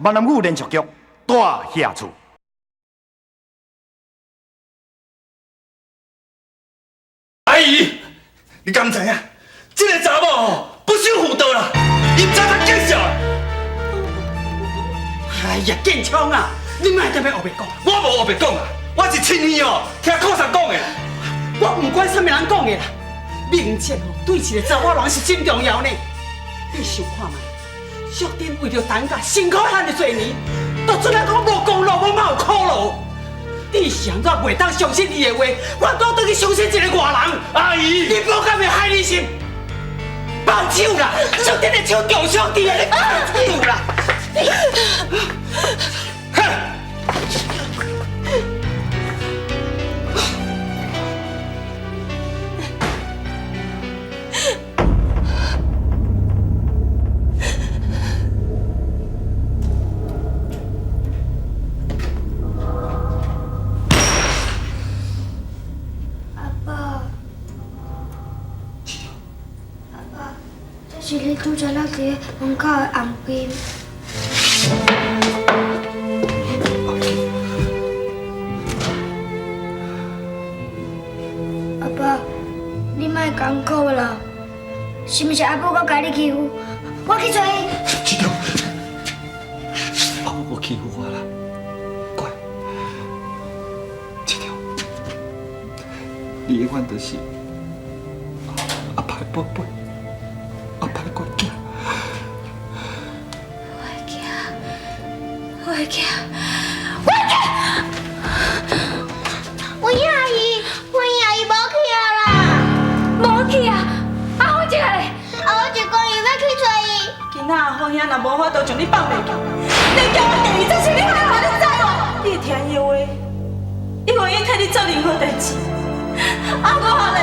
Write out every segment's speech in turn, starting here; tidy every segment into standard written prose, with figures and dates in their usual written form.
闽南语连续剧大下厝。阿姨，你敢知影？这个查某不守妇道啦，伊早早见笑。哎呀，建昌啊，你莫在那后面讲。我无后白讲啊，我是亲耳哦，听靠山讲的。我不管什么人讲的啦，明姐哦，对一个查某人是真重要呢。你想看嘛？淑珍为了等家辛苦遐尼多年，都出来讲无功劳，无嘛有苦劳。你想怎袂当相信伊的话？我都等去相信一个外人。阿姨，你不敢要害你心？放手啦！淑珍的手掉兄弟啊！你放手啦！哼！是你拄则落伫门口的红边。阿爸，你莫艰苦啦，是毋是阿母搁家你欺负？我去找伊。知道，阿母欺负我啦，乖。这条，你永远都是阿爸的宝贝。阿爸的关键。我会惊，文英阿姨无去啊啦，无去啊，阿芳姐嘞，阿芳姐讲伊要去找伊。今仔阿芳兄若无法度将你放袂记，你叫我第二次是你害我，你知无？你会听伊的话，伊愿意替你做任何代志。阿哥好嘞，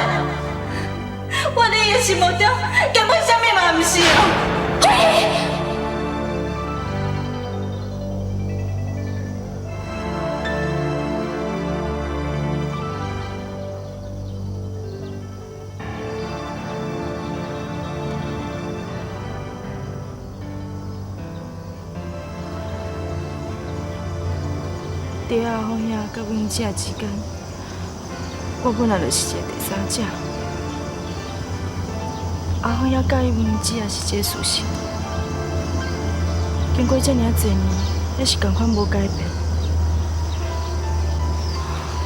我伫伊的心目中根本啥物嘛毋是哦。在阿芳兄甲阮姐之间，我本来就是一个第三者。阿芳兄介意阮姐也是这个事实。经过这尔多年，也是同款无改变。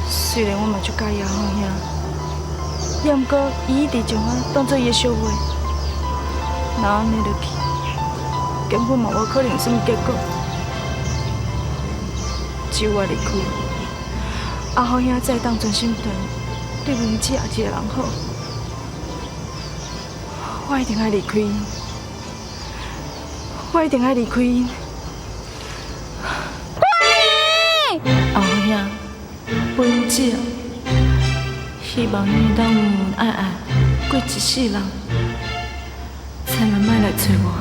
虽然我嘛足介意阿芳兄，也毋过伊一直将我当作伊的小妹。若安尼落去，根本嘛无可能有什么结果。只有我离开，阿芳兄才会当全心对阮姐一个人好。我一定要离开因，我一定要离开因。阿芳兄，本姐，希望你当恩恩爱爱过一世人，千万莫来找我。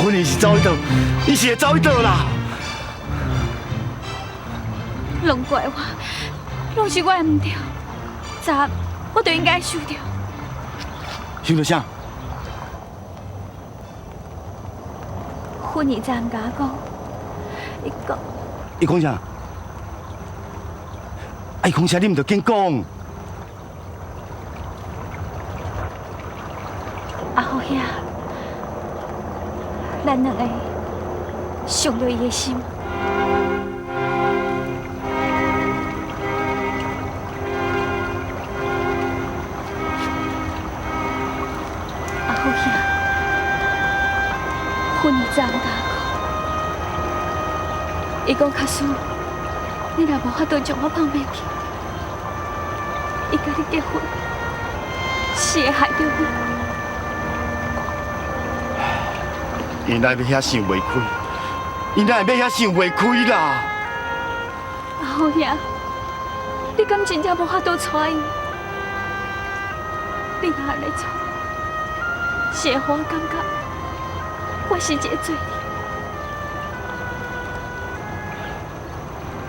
阮伊是走去倒，伊是会走去倒啦。拢怪我，拢是我的唔对，早我就应该收掉。想到啥？婚仪昨暗甲我讲，伊讲啥？伊讲啥？你唔着紧讲。阿好兄，咱两个伤着伊的心。阿好兄，婚仪昨暗甲我讲，伊讲卡苏，你若无法度将我放袂记，伊甲你结婚是会害着你。伊哪会要遐想袂开？伊哪会要遐想袂开啦？阿好兄，你敢真正无法度娶伊？你若安尼做，是会互我感觉我是一个罪人。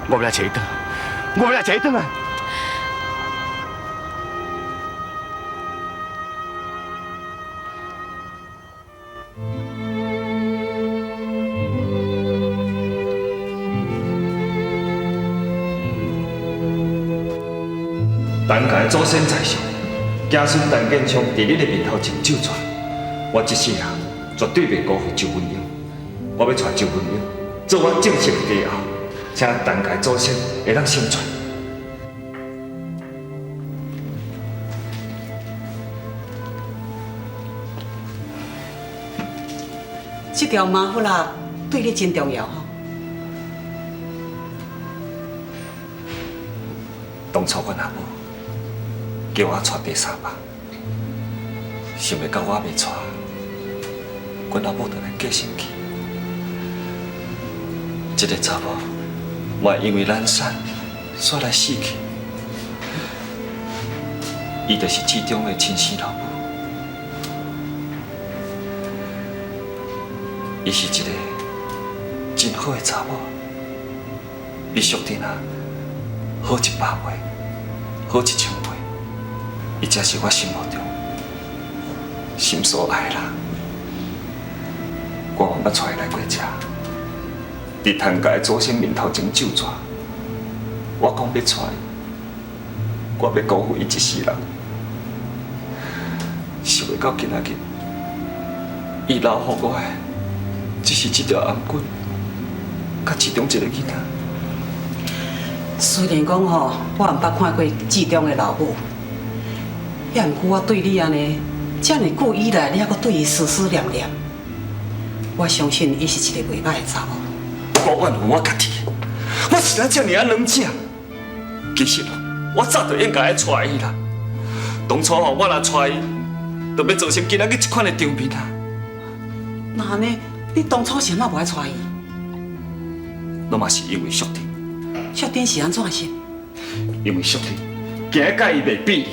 我要找伊转，我要找伊转来。陈家的祖先在上，子孙陈建昌伫你的面头前救出，我一世人绝对袂辜负周文英。我要带周文英做我正式的家后，请陈家的祖先会当生存。这条马虎啦，对你真重要吼。当初阮阿母叫我带第三把，想袂到我袂带，阮阿母就来过身去。这个查某，嘛因为懒散，煞来死去。伊就是志中的亲生老母，伊是一个真好的查某，比淑珍啊好100倍，好1000倍。伊才是我心目中心所爱的人。我嘛捌带伊来过遮，伫陈家的祖先面头前救抓。我讲要带伊，我要辜负伊一世人。想袂到今仔日，伊留予我的只是一条颔棍，甲其中一个囡仔。虽然讲吼，我毋捌看过志中的老母，也毋过我对你安尼遮尔久以来，你还阁对伊思思念念，我相信伊是一个袂歹的查某。我怨恨我家己，我是咱遮尔冷静。其实我早就应该爱带伊啦。当初吼，我若带伊，就要造成今仔日这款的场面啊。那安尼，你当初是哪无爱带伊？拢嘛是因为淑珍。淑珍是安怎想？因为淑珍今日甲伊袂比，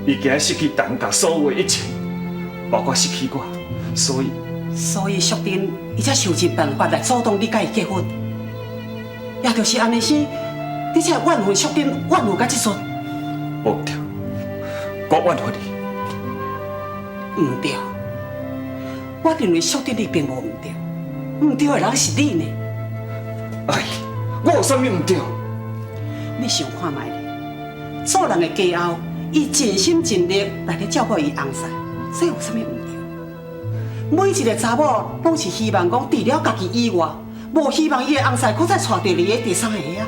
伊今日失去陈家所有的一切，包括失去我，所以淑珍伊才想尽办法来阻挡你甲伊结婚，也就是安尼生，你才会怨恨淑珍，怨恨到即阵。无对，我怨恨你。唔对，我认为淑珍你并无唔对，唔对的人是你呢。阿姨，我有啥物唔对？你想看卖咧，做人的家后，伊尽心尽力来咧照顾伊翁婿，这有啥物唔对？每一个查某拢是希望讲除了家己以外，无希望伊的翁婿搁再娶第二个、第三个啊。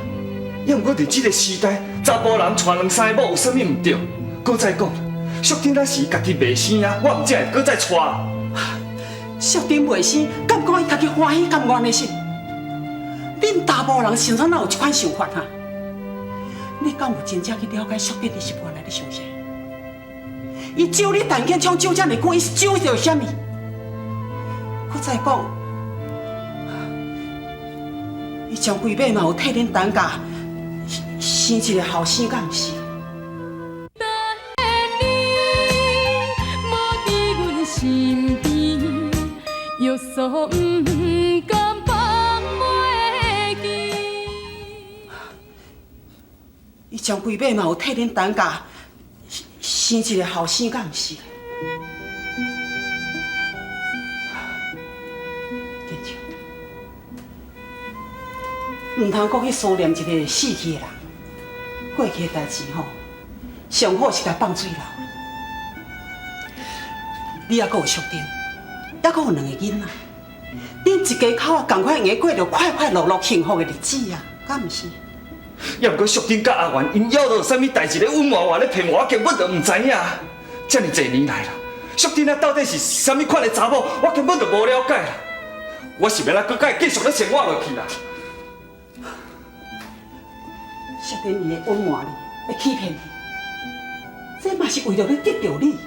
也毋过伫这个时代，查甫人娶两三个某有啥物唔对？搁再讲，淑珍那是伊家己袂生啊，我毋才会搁再娶。淑珍袂生，敢讲伊家己欢喜甘愿的心？恁查甫人心中哪有这款想法啊？你敢有真正去了解淑珍的是原来咧想啥？伊招你陈建昌招遮尔久，伊是招着啥物？搁再讲，伊将规尾嘛有替恁陈家生一个后生，敢毋是？约束不敢放袂记，伊将规尾嘛有替恁陈家生一个后生，敢毋是？建昌，唔通搁去思念一个死去的人，过去的代志吼，上好是甲放水流。你还阁有淑珍。还阁有两个囡仔，恁一家口啊，同款用过着快快乐乐、幸福的日子啊，敢毋是？也毋过淑珍甲阿元因要到有啥物代志咧温娃娃咧骗我，我根本就毋知影。遮尔侪年来啦，淑珍啊到底是啥物款的查某，我根本就无了解啦。我是要来搁甲伊继续咧生活落去啦。淑珍伊会温婉你，会欺骗你，这嘛是为着要得到你。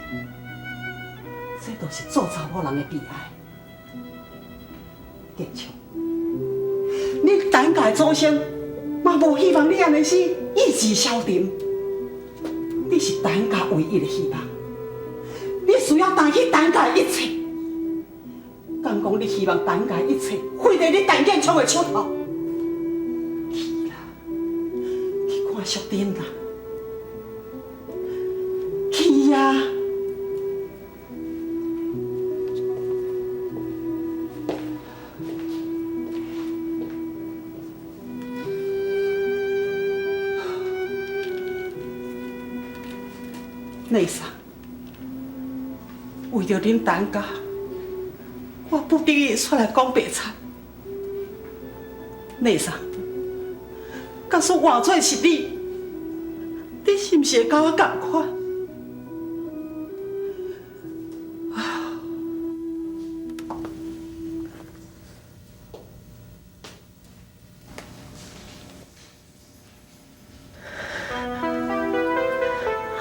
这都是做查某人的悲哀。建昌，你陈家的祖先嘛无希望你安尼死，意志消沉。你是陈家唯一的希望，你需要担起陈家的一切。到讲讲你希望陈家一切毁在你陈建昌的手头。去啦，去看小丁啦，去呀！内嫂，为着恁陈家，我不得已出来讲白惨。内嫂，假使换做是你，你是不是会甲我同款？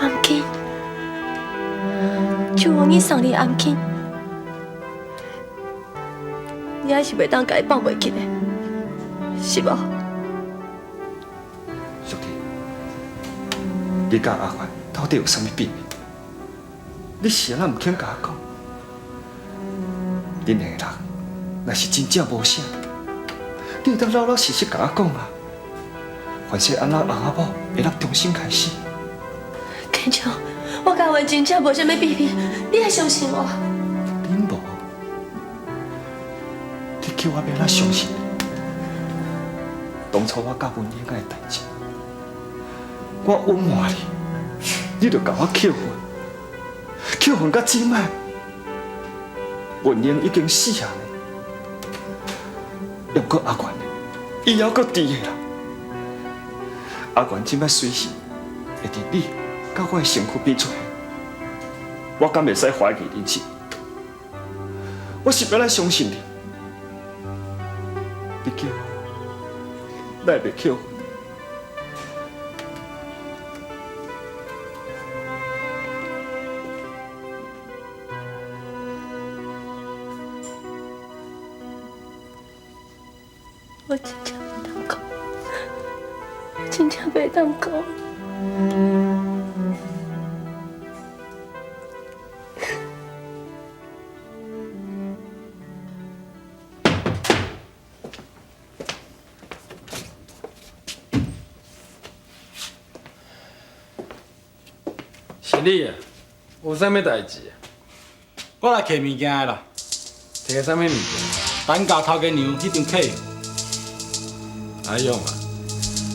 安金，就王伊送你安金，你还是袂当家己放袂记的，是无？兄弟，你甲阿环到底有啥物秘密？你是安怎唔肯甲我讲？恁两个人若是真正无啥，你有当老老实实甲我讲啊！凡是安那翁仔某会当重新开始。建昌，我甲阮真正无啥物秘密，你爱相信我。恁无，你叫我要哪相信你？当初我甲文英爱的代志，我隐瞒你，你就甲我扣分到今摆，文英已经死啊！又搁阿元，伊还搁伫个啦。阿元今摆随时会伫你甲我的身躯边出现，我敢袂使怀疑恁是？我是要来相信你，你叫我，咱会扣分。我真正袂当讲，真正袂当讲。是你啊？有啥物代志啊？我来摕物件的啦，摕啥物物件？等家头家娘迄张客用。阿勇啊，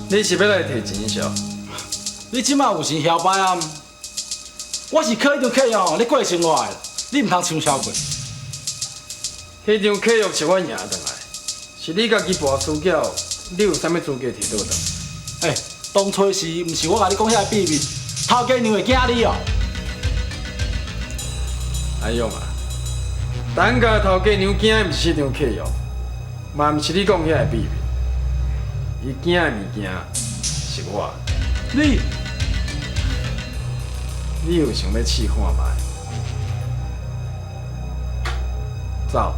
你是要来摕钱少？你即马有钱嚣摆啊？我是靠迄张客用咧过生活的，你毋通抢超过。迄张契约是我赢转来，是你家己跋输缴，你有啥物资格摕倒当？当初时毋是我甲你讲遐秘密，头家娘会惊你哦。阿勇啊，等家头家娘惊的毋是迄张契约，嘛毋是你讲遐个秘密，伊惊的物件是我。你有想要试看卖？走。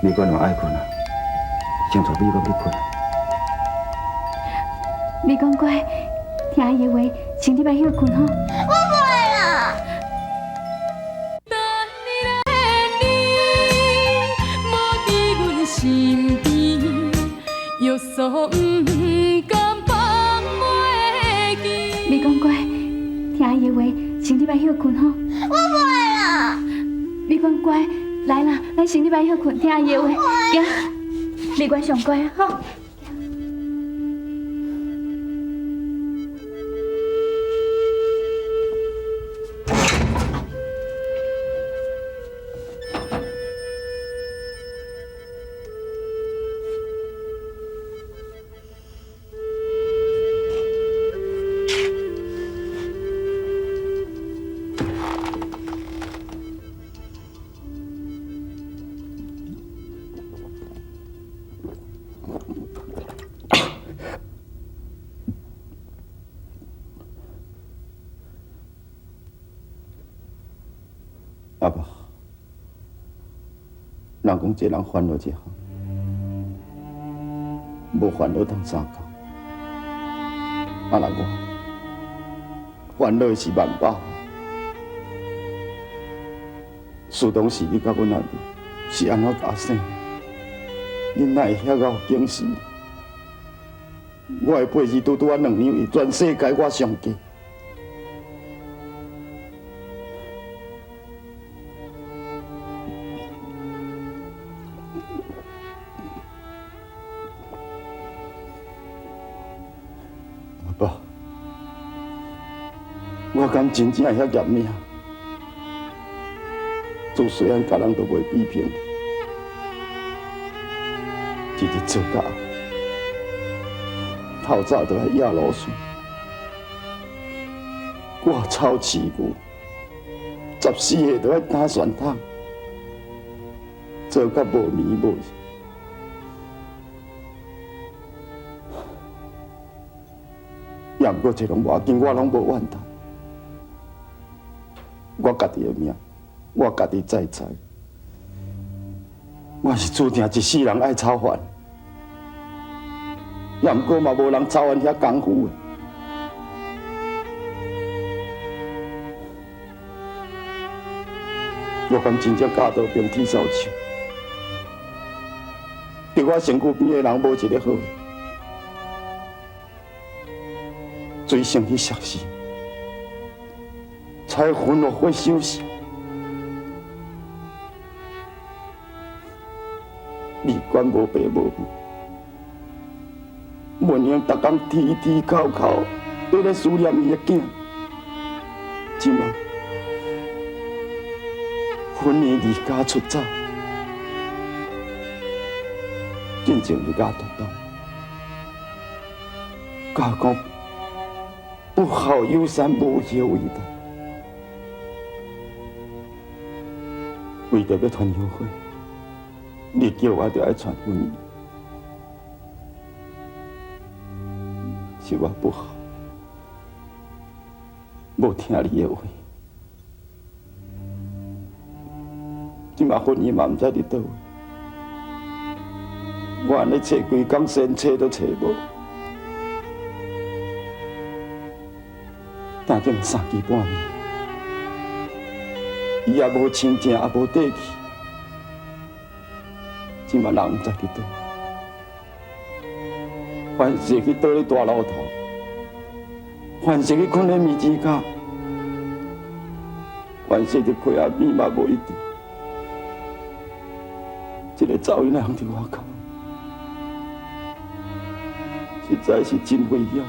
你管我爱困啊，先带美国去困。你讲乖，听阿姨的话，先入来休困吼。我不会了。你讲乖，听阿姨的话，先入来休困吼。我不会了。你讲乖，来啦，咱先入来休困，听阿姨的话，行。你乖上乖啊，吼。阿爸，人讲一个人烦恼一项，无烦恼通相共。啊，那我烦恼是万宝，事当时你甲阮阿弟是安怎家生？你哪会遐个有惊喜？我的辈子拄啊2年，伊全世界我上佳。阿爸，我敢真正遐严命？做虽然甲人都袂比拼，一日做到透早就来压路线，我操饲牛，14岁就来打旋桶，做甲无眠无日。也毋过这拢无要紧，我拢无怨叹。我家己的命，我家己在知。我是注定一世人爱操烦，也毋过嘛无人操烦遐功夫的。我敢真正教导平天扫帚，伫我身躯边的人无一个好。最先去熟识，才分落会休息。你管无爸无母，文英逐工啼啼哭哭，都在思念伊的囝。即马婚姻离家出走，进前离家独当，甲讲。不好有山，无叶为大。为着要传友会，你叫我就爱传婚姻，是我不好，无听你的话。即马婚姻嘛毋知伫倒位，我安尼找规工，先找都找无。但这3更半暝，伊也无亲情，也无底气，即嘛人毋知伫倒，凡是去倒咧大路头，凡是去困咧暝之家，凡是伫开暗暝嘛无一定。这个噪音人伫外口，实在是真危险。